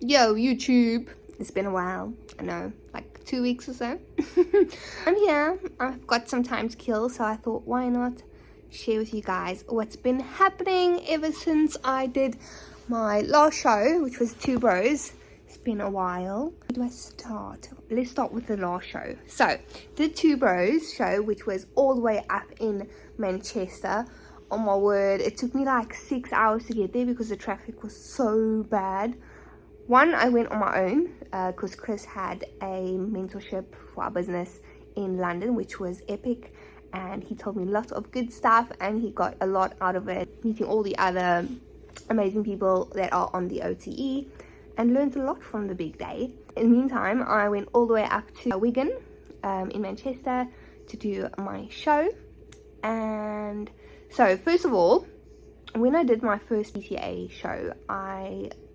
Yo, YouTube. It's been a while. I know, like 2 weeks or so. I'm here. I've got some time to kill, so I thought, why not share with you guys what's been happening ever since I did my last show, which was Two Bros. It's been a while. Where do I start? Let's start with the last show. So, the Two Bros show, which was all the way up in Manchester. Oh my word, it took me like 6 hours to get there because the traffic was so bad. One, I went on my own because Chris had a mentorship for our business in London, which was epic, and he told me lots of good stuff and he got a lot out of it, meeting all the other amazing people that are on the OTE, and learned a lot from the big day. In the meantime, I went all the way up to Wigan in Manchester to do my show. And so first of all, when I did my first PTA show,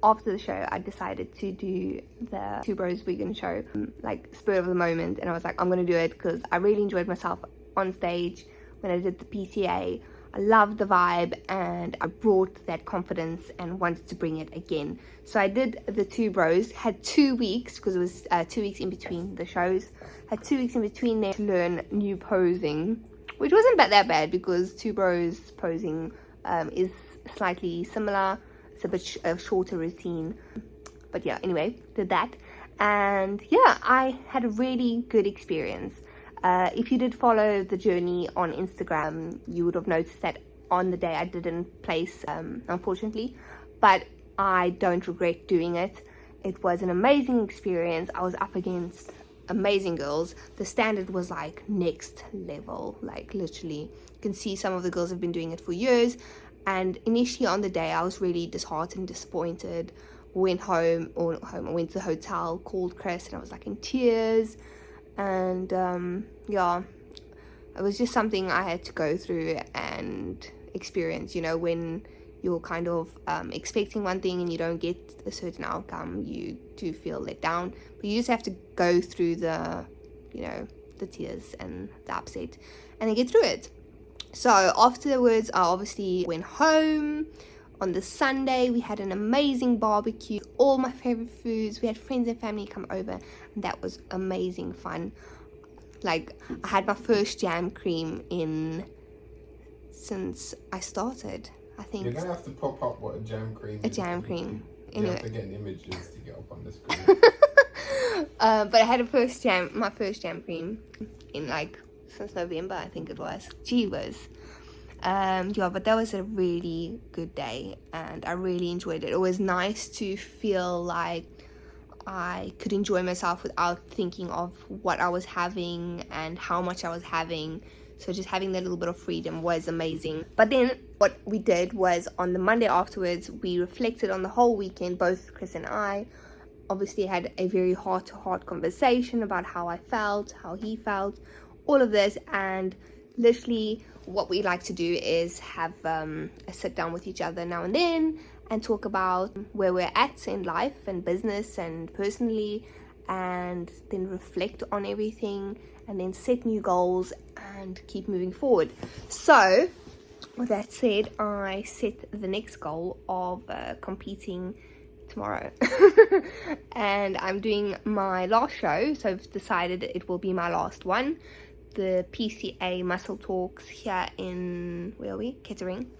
after the show I decided to do the Two Bros Wigan show, like spur of the moment, and I was like, I'm gonna do it because I really enjoyed myself on stage when I did the PTA. I loved the vibe and I brought that confidence and wanted to bring it again. So I did the Two Bros, had 2 weeks because it was 2 weeks in between the shows, had 2 weeks in between there to learn new posing, which wasn't that bad because Two Bros posing is slightly similar. It's a bit a shorter routine, but yeah, anyway, did that, and yeah, I had a really good experience. If you did follow the journey on Instagram, you would have noticed that on the day I didn't place, unfortunately, but I don't regret doing it. It was an amazing experience. I was up against amazing girls. The standard was like next level, like literally you can see some of the girls have been doing it for years. And initially on the day I was really disheartened, disappointed. Went home, I went to the hotel, called Chris, and I was like in tears. And yeah, it was just something I had to go through and experience. You know, when you're kind of expecting one thing and you don't get a certain outcome, you do feel let down, but you just have to go through the, you know, the tears and the upset and then get through it. So afterwards I obviously went home. On the Sunday we had an amazing barbecue, all my favorite foods. We had friends and family come over and that was amazing fun. Like, I had my first jam cream since I started, I think. You're gonna have to pop up what a jam cream is. A jam cream. You have to get images to get up on the screen. But I had my first jam cream in like since November, I think it was. Gee whiz. Yeah, but that was a really good day and I really enjoyed it. It was nice to feel like I could enjoy myself without thinking of what I was having and how much I was having. So just having that little bit of freedom was amazing. But then what we did was on the Monday afterwards, we reflected on the whole weekend, both Chris and I. Obviously had a very heart-to-heart conversation about how I felt, how he felt, all of this. And literally what we like to do is have a sit down with each other now and then and talk about where we're at in life and business and personally, and then reflect on everything and then set new goals and keep moving forward. So with that said, I set the next goal of competing tomorrow. And I'm doing my last show, so I've decided it will be my last one, the PCA Muscle Talks here in, where are we? Kettering.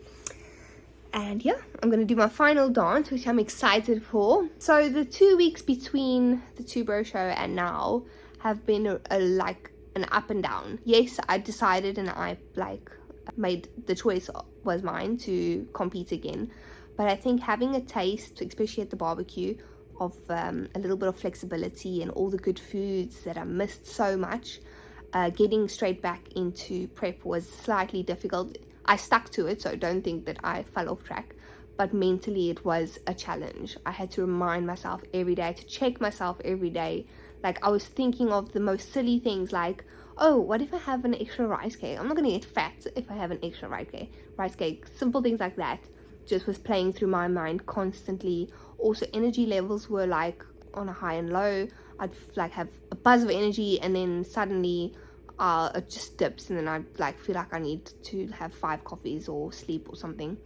And yeah, I'm gonna do my final dance, which I'm excited for. So the 2 weeks between the Two Bro show and now have been like an up and down. Yes, I decided and I like made the choice, was mine, to compete again. But I think having a taste, especially at the barbecue, of a little bit of flexibility and all the good foods that I missed so much, getting straight back into prep was slightly difficult. I stuck to it, so don't think that I fell off track, but mentally it was a challenge. I had to remind myself every day, to check myself every day. Like, I was thinking of the most silly things like, oh, what if I have an extra rice cake? I'm not gonna get fat if I have an extra rice cake. Simple things like that just was playing through my mind constantly. Also, energy levels were like on a high and low. I'd like have a buzz of energy and then suddenly it just dips, and then I like feel like I need to have 5 coffees or sleep or something.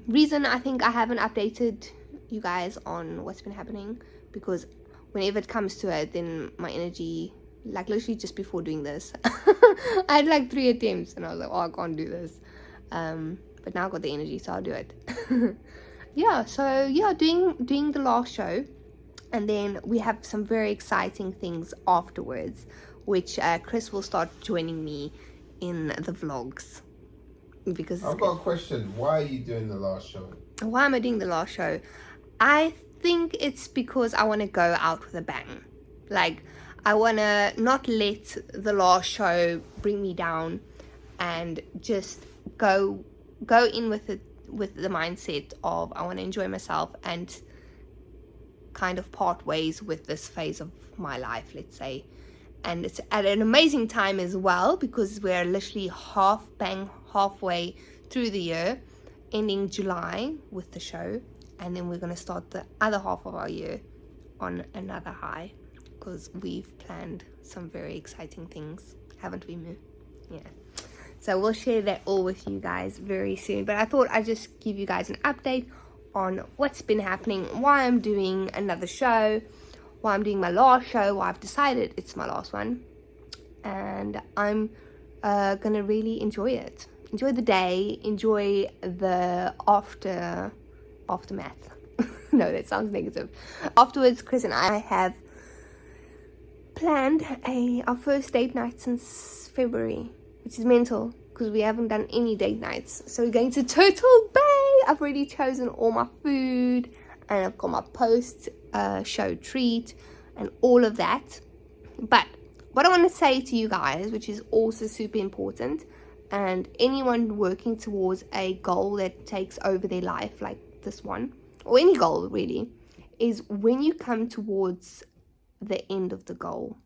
Reason I think I haven't updated you guys on what's been happening, because whenever it comes to it, then my energy, like literally just before doing this, I had like 3 attempts and I was like, oh, I can't do this. But now I got the energy, so I'll do it. Yeah, so yeah, doing the last show, and then we have some very exciting things afterwards, which Chris will start joining me in the vlogs. Because I've got a question. Why are you doing the last show? why am I doing the last show? I think it's because I want to go out with a bang. Like, I want to not let the last show bring me down, and just go in with it, with the mindset of I want to enjoy myself and kind of part ways with this phase of my life, let's say. And it's at an amazing time as well, because we're literally halfway through the year, ending July with the show, and then we're going to start the other half of our year on another high, because we've planned some very exciting things, haven't we, Moo? Yeah. So we'll share that all with you guys very soon. But I thought I'd just give you guys an update on what's been happening, why I'm doing another show, why I'm doing my last show, why I've decided it's my last one. And I'm gonna really enjoy it. Enjoy the day, enjoy the aftermath. No, that sounds negative. Afterwards, Chris and I have planned our first date night since February, which is mental because we haven't done any date nights. So we're going to Turtle Bay. I've already chosen all my food, and I've got my post show treat and all of that. But what I want to say to you guys, which is also super important, and anyone working towards a goal that takes over their life, like this one, or any goal really, is when you come towards the end of the goal,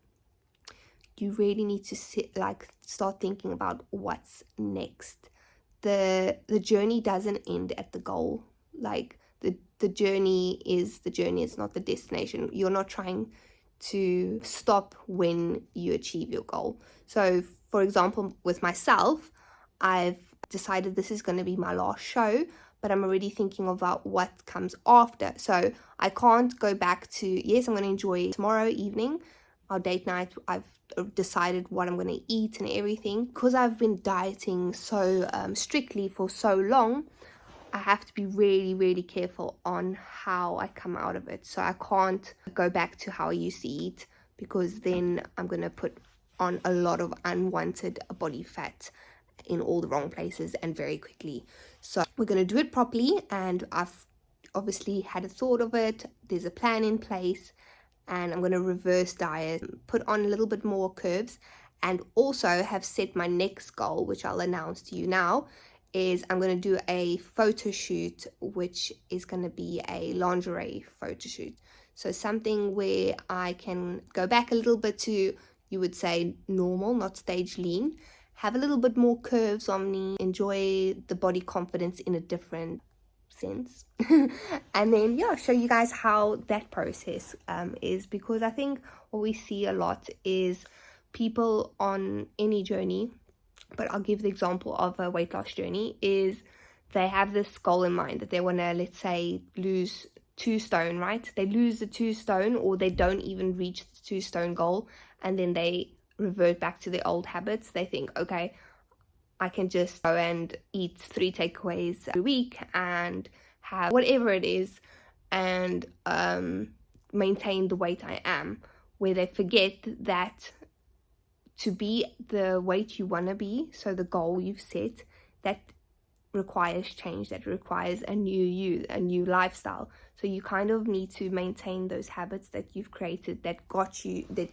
you really need to start thinking about what's next. The journey doesn't end at the goal. Like the journey is the journey, it's not the destination. You're not trying to stop when you achieve your goal. So for example, with myself, I've decided this is going to be my last show, but I'm already thinking about what comes after. So I can't go back to, yes, I'm going to enjoy tomorrow evening, our date night. I've decided what I'm going to eat and everything. Because I've been dieting so strictly for so long, I have to be really, really careful on how I come out of it. So I can't go back to how I used to eat, because then I'm going to put on a lot of unwanted body fat in all the wrong places and very quickly. So we're going to do it properly, and I've obviously had a thought of it. There's a plan in place, and I'm going to reverse diet, put on a little bit more curves, and also have set my next goal, which I'll announce to you now, is I'm going to do a photo shoot, which is going to be a lingerie photo shoot. So something where I can go back a little bit to, you would say, normal, not stage lean, have a little bit more curves on me, enjoy the body confidence in a different sense. And then, yeah, show you guys how that process is, because I think what we see a lot is people on any journey, but I'll give the example of a weight loss journey, is they have this goal in mind that they want to, let's say, lose 2 stone, right? They lose the 2 stone, or they don't even reach the 2 stone goal, and then they revert back to their old habits. They think, okay, I can just go and eat 3 takeaways a week and have whatever it is and maintain the weight I am, where they forget that to be the weight you want to be, so the goal you've set, that requires change, that requires a new you, a new lifestyle. So you kind of need to maintain those habits that you've created that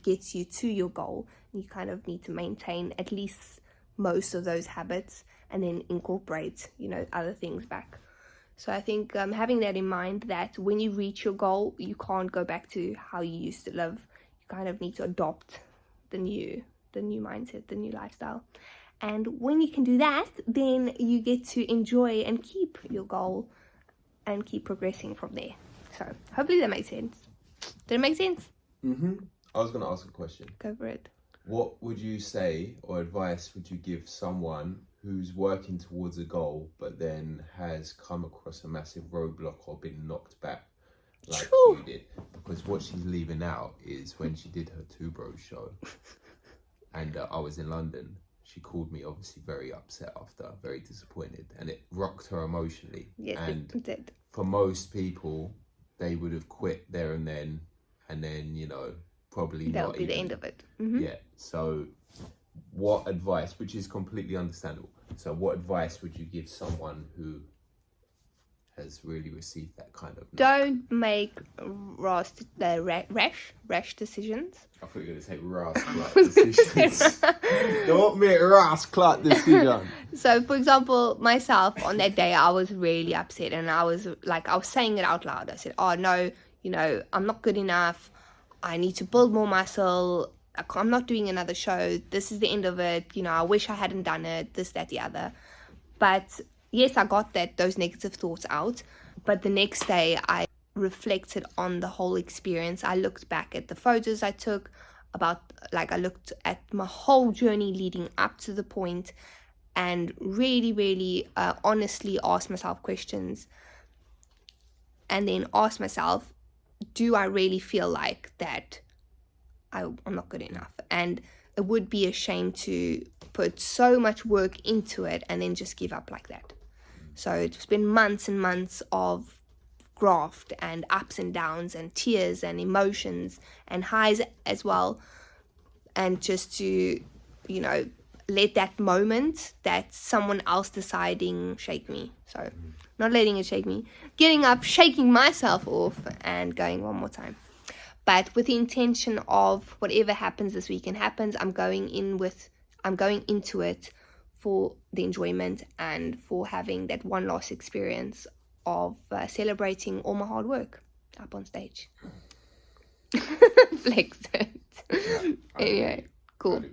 gets you to your goal. You kind of need to maintain at least most of those habits, and then incorporate, other things back. So I think having that in mind, that when you reach your goal, you can't go back to how you used to live. You kind of need to adopt the new mindset, the new lifestyle. And when you can do that, then you get to enjoy and keep your goal and keep progressing from there. So hopefully that makes sense. Did it make sense? I was going to ask a question. Go for it. What would you say, or advice would you give someone who's working towards a goal but then has come across a massive roadblock or been knocked back? like True. you did. Because what she's leaving out is when she did her Two Bros show, and I was in London. She called me obviously very upset after, very disappointed, and it rocked her emotionally. Yes, and it did. for most people, they would have quit there and then, you know, probably That not would be even, the end of it. Mhm. Yeah. So, what advice, which is completely understandable. So, what advice would you give someone who has really received that kind of? Don't make rash decisions. I thought you were going to say rascal decisions. Don't make rascal decisions. So, for example, myself on that day, I was really upset, and I was saying it out loud. I said, "Oh no, you know, I'm not good enough. I need to build more muscle. I'm not doing another show. This is the end of it. You know, I wish I hadn't done it. This, that, the other." But yes, I got those negative thoughts out. But the next day, I reflected on the whole experience. I looked back at the photos I took, I looked at my whole journey leading up to the point, and really, really honestly asked myself questions, and then asked myself, do I really feel like that I'm not good enough? And it would be a shame to put so much work into it and then just give up like that. So it's been months and months of graft and ups and downs and tears and emotions and highs as well. And just to, you know, let that moment that someone else deciding shake me. So not letting it shake me, getting up, shaking myself off and going one more time. But with the intention of whatever happens this weekend happens, I'm going into it for the enjoyment and for having that one last experience of celebrating all my hard work up on stage. Flex it. Anyway, cool.